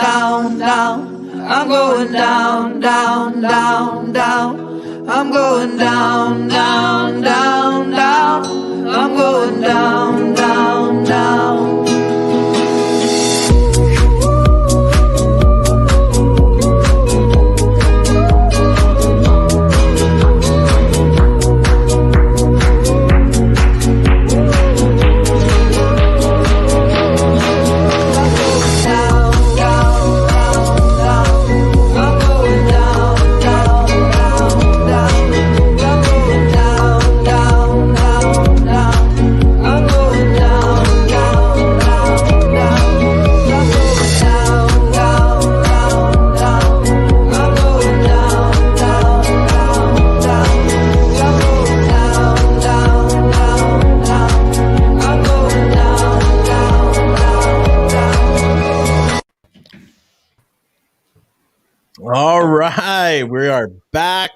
down, down. I'm going down, down, down, down. I'm going down, down, down, down. I'm going down, down, down. All right, we are back.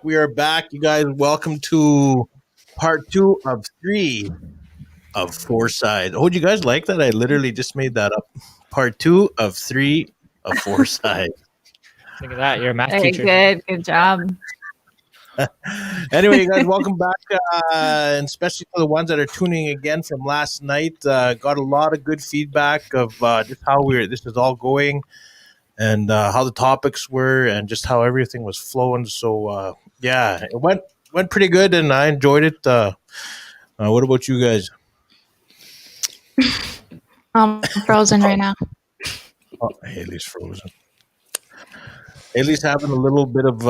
You guys. Welcome to part 2 of 3 of 4Sides. Oh, did you guys like that? I literally just made that up. Part 2 of 3 of 4Sides. Look at that. You're a math Very teacher. good job. Anyway, you guys, welcome back, and especially for the ones that are tuning again from last night. Got a lot of good feedback of just how this is all going. And how the topics were, and just how everything was flowing. So yeah, it went pretty good, and I enjoyed it. What about you guys? Frozen right now. Oh, Haley's frozen. Haley's having a little bit of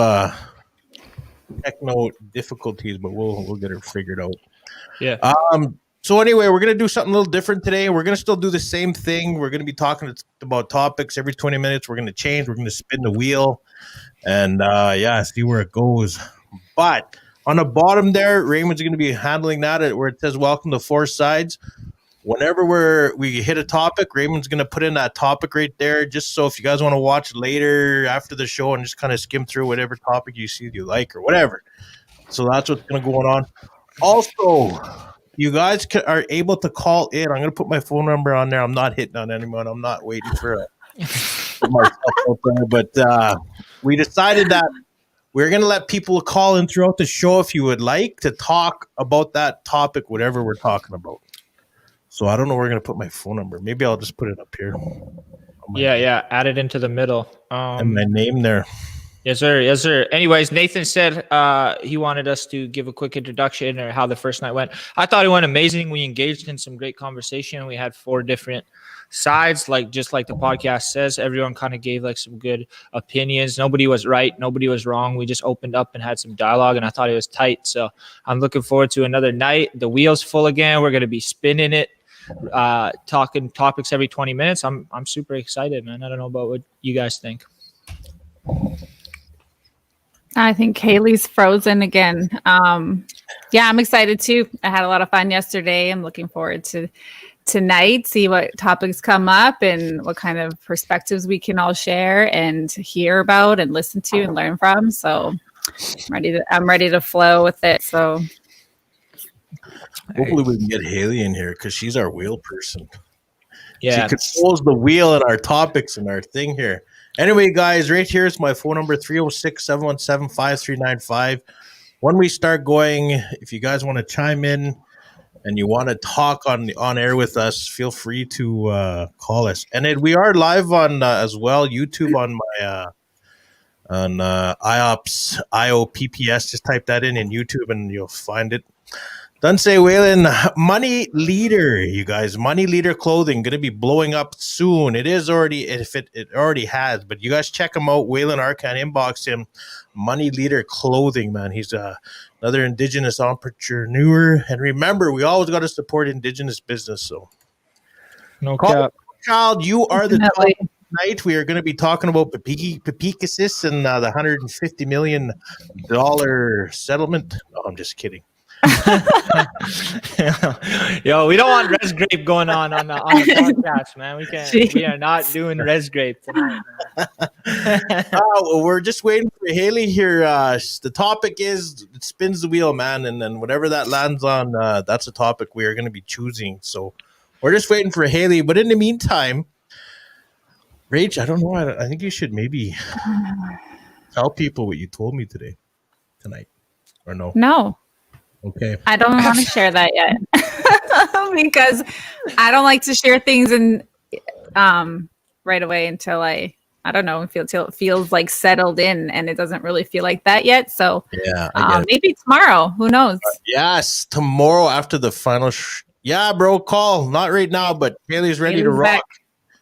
techno difficulties, but we'll get her figured out. Yeah. So anyway, we're going to do something a little different today. We're going to still do the same thing. We're going to be talking about topics every 20 minutes. We're going to change. We're going to spin the wheel and, see where it goes. But on the bottom there, Raymond's going to be handling that where it says, welcome to 4Sides. Whenever we hit a topic, Raymond's going to put in that topic right there, just so if you guys want to watch later after the show and just kind of skim through whatever topic you see you like or whatever. So that's what's going to go on. Also, you guys are able to call in. I'm going to put my phone number on there. I'm not hitting on anyone. I'm not waiting for myself out there. But we decided that we're going to let people call in throughout the show if you would like to talk about that topic, whatever we're talking about. So I don't know where we're going to put my phone number. Maybe I'll just put it up here. Yeah. Add it into the middle. And my name there. Yes, sir. Yes, sir. Anyways, Nathan said he wanted us to give a quick introduction or how the first night went. I thought it went amazing. We engaged in some great conversation. We had 4 different sides, just like the podcast says. Everyone kind of gave some good opinions. Nobody was right. Nobody was wrong. We just opened up and had some dialogue, and I thought it was tight. So I'm looking forward to another night. The wheel's full again. We're going to be spinning it, talking topics every 20 minutes. I'm super excited, man. I don't know about what you guys think. I think Haley's frozen again. I'm excited too. I had a lot of fun yesterday. I'm looking forward to tonight, see what topics come up and what kind of perspectives we can all share and hear about and listen to and learn from. So I'm ready to flow with it. So hopefully we can get Haley in here because she's our wheel person. Yeah, she controls the wheel and our topics and our thing here. Anyway, guys, right here is my phone number, 306-717-5395. When we start going, if you guys want to chime in and you want to talk on air with us, feel free to call us. And we are live on as well, YouTube on my on IOPS, IOPPS. Just type that in YouTube and you'll find it. Dunsey Whalen, Money Leader, you guys. Money Leader clothing going to be blowing up soon. It is already, if it already has, but you guys check him out. Whalen Arcan, inbox him. Money Leader clothing, man. He's another Indigenous entrepreneur. And remember, we always got to support Indigenous business. So, no cap. Child, you are the top tonight. We are going to be talking about Pepecasis and the $150 million settlement. No, I'm just kidding. Yo, we don't want res grape going on the podcast, man. We are not doing res grape tonight, man. We're just waiting for Haley here. The topic is it spins the wheel, man, and then whatever that lands on, that's a topic we are going to be choosing. So we're just waiting for Haley. But in the meantime, Rach, I don't know. I think you should maybe tell people what you told me tonight, or no? No, Okay. I don't want to share that yet because I don't like to share things right away until I don't know, till it feels like settled in, and it doesn't really feel like that yet. So Yeah, I get it. maybe tomorrow. Who knows? Yes, tomorrow after the final. Yeah, bro, call. Not right now, but Haley's ready to Haley's rock. back.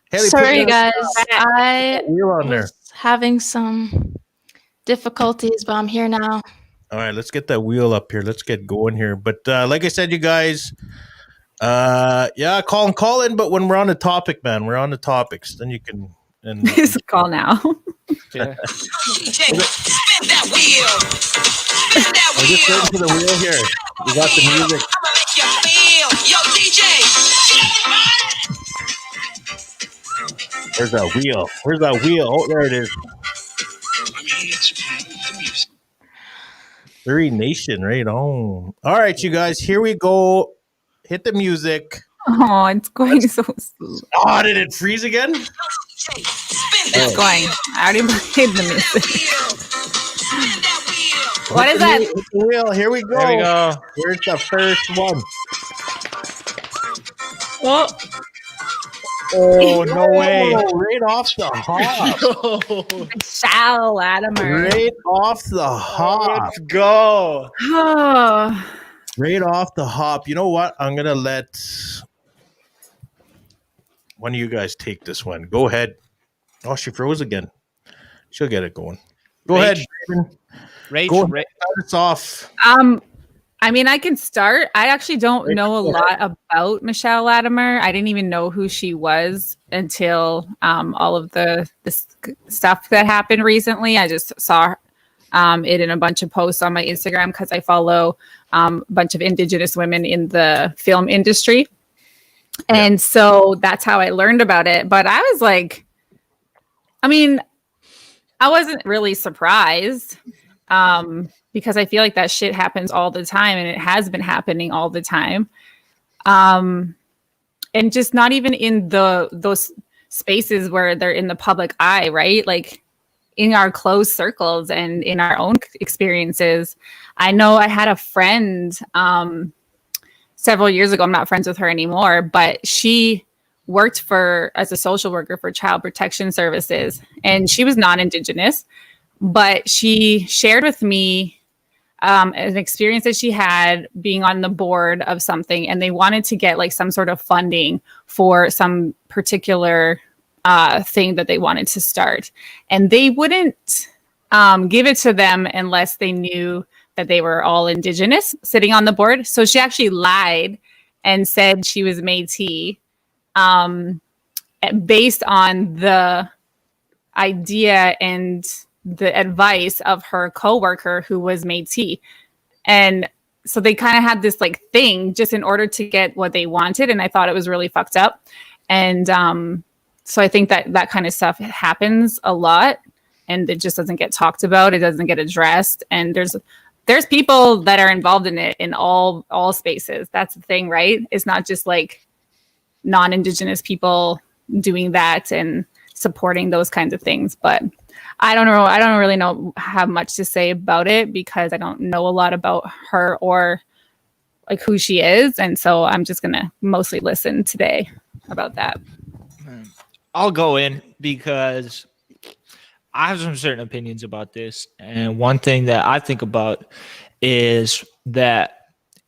Haley, Sorry, put guys. I the wheel on there. was having some difficulties, but I'm here now. All right, let's get that wheel up here. Let's get going here. But like I said, you guys, yeah, call in. But when we're on the topic, man, we're on the topics. Then you can. And Just call now. Yeah. DJ, spin that wheel. Spin that we're just wheel. waiting for the wheel here. We got the music. I'ma make you feel. Yo, DJ. Where's that wheel? Where's that wheel? Oh, there it is. Very Nation, right on. All right, you guys, here we go. Hit the music. Oh, it's going so slow. Oh, did it freeze again? It's going. I already played the music. What is that? Hit the wheel. Here we go. There we go. Here's the first one. Oh, Oh, no way. Oh, right off the hop. Michelle Latimer. Right off the hop. Let's go. Oh, Right off the hop. You know what? I'm going to let one of you guys take this one. Go ahead. Oh, she froze again. She'll get it going. Go Rach. ahead. Raven. Rach, Go ahead. Start us off. I mean, I can start. I actually don't know a lot about Michelle Latimer. I didn't even know who she was until all of this stuff that happened recently. I just saw it in a bunch of posts on my Instagram because I follow a bunch of Indigenous women in the film industry. And so that's how I learned about it. But I was like, I mean, I wasn't really surprised. Because I feel like that shit happens all the time, and it has been happening all the time. And just not even in those spaces where they're in the public eye, right? Like in our close circles and in our own experiences. I know I had a friend several years ago. I'm not friends with her anymore, but she worked as a social worker for Child Protection Services, and she was non-Indigenous. But she shared with me an experience that she had being on the board of something, and they wanted to get like some sort of funding for some particular thing that they wanted to start. And they wouldn't give it to them unless they knew that they were all Indigenous sitting on the board. So she actually lied and said she was Métis based on the idea and the advice of her coworker who was Métis. And so they kind of had this like thing just in order to get what they wanted. And I thought it was really fucked up. And so I think that kind of stuff happens a lot, and it just doesn't get talked about. It doesn't get addressed. And there's people that are involved in it in all spaces. That's the thing, right? It's not just like non-Indigenous people doing that and supporting those kinds of things. But I don't know. I don't really have much to say about it because I don't know a lot about her or like who she is. And so I'm just going to mostly listen today about that. I'll go in because I have some certain opinions about this. And one thing that I think about is that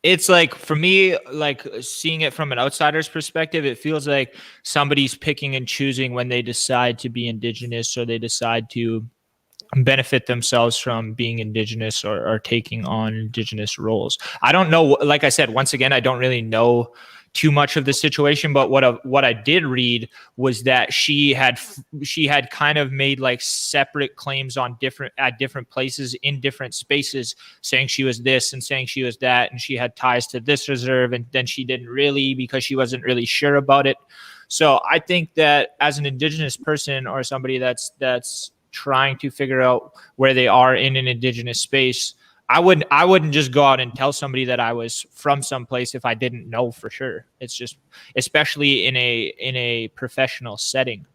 it's like, for me, like seeing it from an outsider's perspective, it feels like somebody's picking and choosing when they decide to be Indigenous or they decide to benefit themselves from being Indigenous or taking on Indigenous roles. I don't know. Like I said, once again, I don't really know too much of the situation, but what I did read was that she had kind of made like separate claims on different places in different spaces, saying she was this and saying she was that, and she had ties to this reserve, and then she didn't really because she wasn't really sure about it. So I think that as an Indigenous person or somebody that's trying to figure out where they are in an Indigenous space, I wouldn't just go out and tell somebody that I was from someplace if I didn't know for sure. It's just, especially in a professional setting.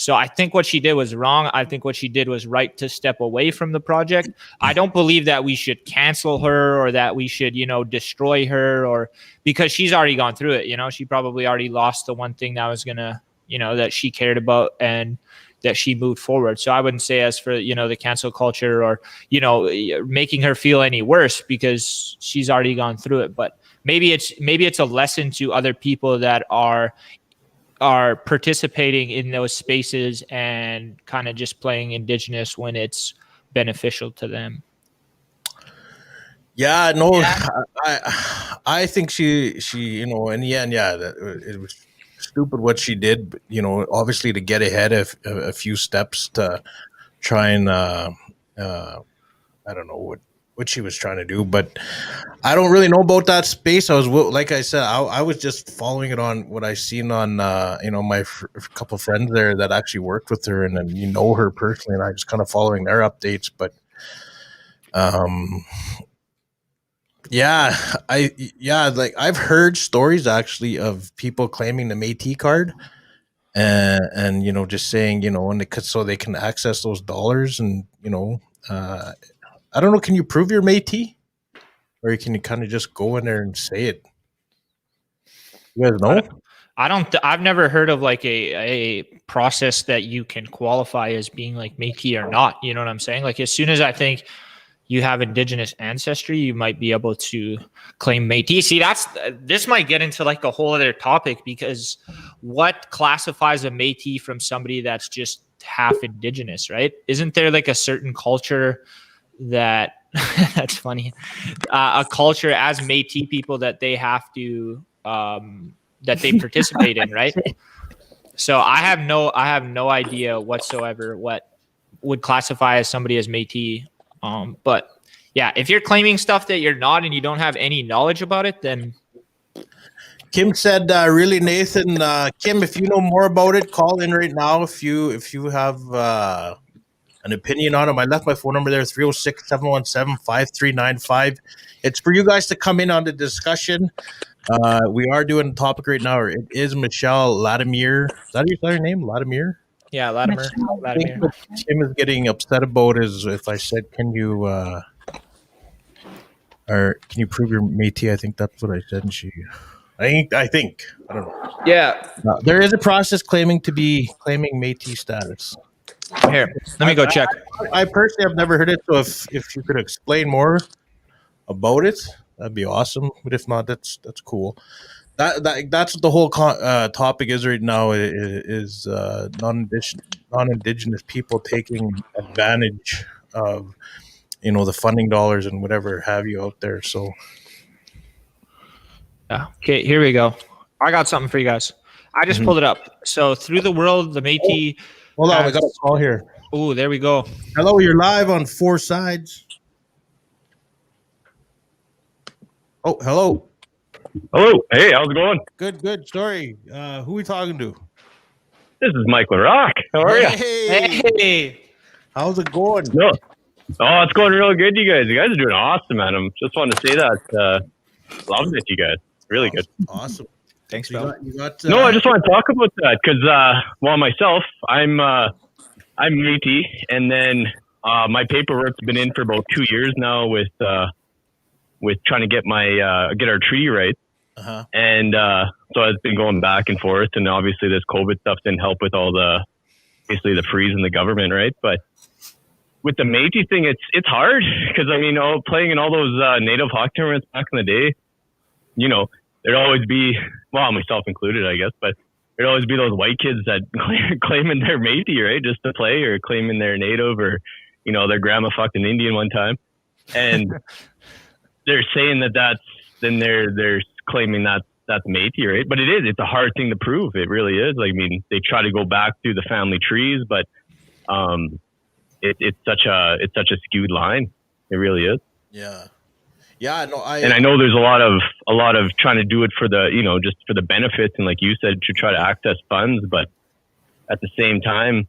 So I think what she did was wrong. I think what she did was right to step away from the project. I don't believe that we should cancel her or that we should, destroy her, or because she's already gone through it. She probably already lost the one thing that was going to, that she cared about and that she moved forward. So I wouldn't say as for, the cancel culture or, making her feel any worse because she's already gone through it. But maybe it's a lesson to other people that are participating in those spaces and kind of just playing Indigenous when it's beneficial to them. Yeah, no, I think she, in the end, it was stupid what she did, but, obviously to get ahead of a few steps to try and, I don't know what she was trying to do, but I don't really know about that space. Like I said, I was just following it on what I seen on, my couple of friends there that actually worked with her and then her personally, and I just kind of following their updates. But, like I've heard stories actually of people claiming the Métis card and just saying so they can access those dollars and I don't know. Can you prove you're Métis? Or can you kind of just go in there and say it? You guys know? I've never heard of like a process that you can qualify as being like Métis or not. You know what I'm saying? Like as soon as I think you have Indigenous ancestry, you might be able to claim Métis. See, this might get into like a whole other topic because what classifies a Métis from somebody that's just half Indigenous, right? Isn't there like a certain culture that that's funny, a culture as Métis people that they have to that they participate in, right? So I have no idea whatsoever what would classify as somebody as Métis. But yeah, if you're claiming stuff that you're not and you don't have any knowledge about it, then Kim said, really, Nathan, Kim, if you know more about it, call in right now. If you have an opinion on it, I left my phone number there, 306-717-5395. It's for you guys to come in on the discussion. We are doing a topic right now. It is Michelle Latimer. Is that your name? Latimer? Yeah, Latimer. I think what Kim is getting upset about is if I said, can you prove your Métis? I think that's what I said. And I think. I don't know. Yeah. There is a process claiming Métis status. Here, let me go check. I personally have never heard it, so if you could explain more about it, that'd be awesome. But if not, that's cool. That's what the whole topic is right now. Is non-Indigenous people taking advantage of the funding dollars and whatever have you out there. So yeah. Okay, here we go. I got something for you guys. I just pulled it up. So through the world, the Métis. Hold on, we got a call here. Oh, there we go. Hello, you're live on 4Sides. Oh, hello. Hello. Hey, how's it going? Good. Sorry. Who are we talking to? This is Mike LaRock. How are you? Hey. How's it going? No. Oh, it's going real good, you guys. You guys are doing awesome, man. I just wanted to say that. Loving it, you guys. Really good. Awesome. Thanks, So Bill. you got, No, I just want to talk about that because, myself, I'm Métis, and then my paperwork's been in for about 2 years now with trying to get get our treaty rights. Uh-huh. And so it's been going back and forth, and obviously this COVID stuff didn't help with all basically the freeze in the government, right? But with the Métis thing, it's hard because playing in all those native hockey tournaments back in the day, there'd always be, well, myself included, I guess, but there'd always be those white kids that claiming they're Métis, right, just to play, or claiming they're native, or their grandma fucked an Indian one time, and they're saying then they're claiming that's Métis, right? But it's a hard thing to prove. It really is. They try to go back through the family trees, but it's such a skewed line. It really is. Yeah. Yeah, no, and I know there's a lot of trying to do it for the just for the benefits, and like you said, to try to access funds, but at the same time,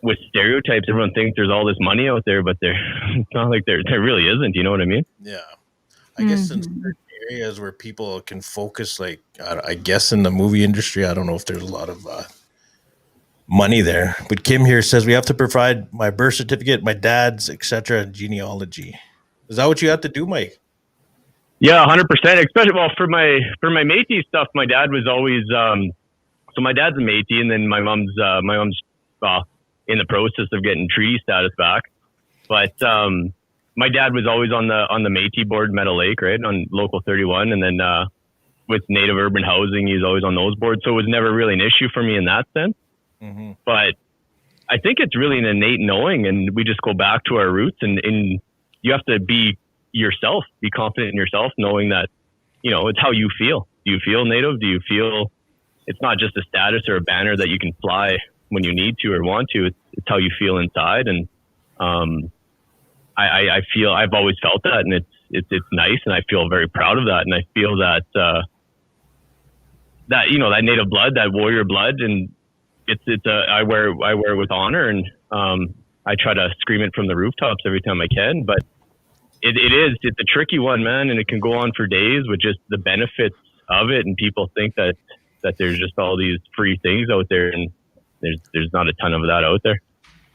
with stereotypes, everyone thinks there's all this money out there, but it's not like there really isn't. You know what I mean? Yeah, I guess in certain areas where people can focus, like I guess in the movie industry, I don't know if there's a lot of money there. But Kim here says we have to provide my birth certificate, my dad's, etc., and genealogy. Is that what you have to do, Mike? Yeah, 100%. Especially for my Métis stuff, my dad was always so my dad's a Métis, and then my mom's in the process of getting treaty status back. But my dad was always on the Métis board, Meadow Lake, right, on Local 31, and then with Native Urban Housing, he's always on those boards. So it was never really an issue for me in that sense. Mm-hmm. But I think it's really an innate knowing, and we just go back to our roots, and you have to be yourself, be confident in yourself, knowing that, it's how you feel. Do you feel Native? Do you feel it's not just a status or a banner that you can fly when you need to or want to? It's how you feel inside. And I feel I've always felt that, and it's nice, and I feel very proud of that. And I feel that that Native blood, that warrior blood, and I wear it with honor, and I try to scream it from the rooftops every time I can. But it's a tricky one, man, and it can go on for days with just the benefits of it, and people think that there's just all these free things out there, and there's not a ton of that out there.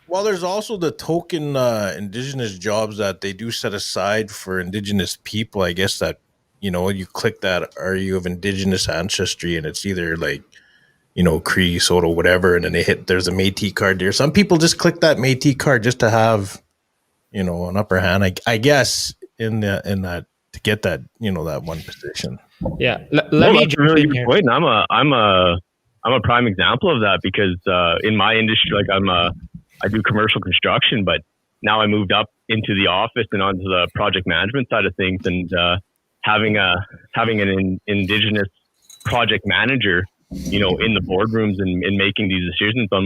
Well, there's also the token Indigenous jobs that they do set aside for Indigenous people. I guess that, you click that, are you of Indigenous ancestry, and it's either like, Cree, Soto, whatever, and then there's a Métis card there. Some people just click that Métis card just to have, an upper hand, I guess, in that, to get that, that one position. Yeah. Let me jump really in here. Point. I'm a prime example of that, because in my industry, like I do commercial construction, but now I moved up into the office and onto the project management side of things, and having an Indigenous project manager, in the boardrooms and making these decisions on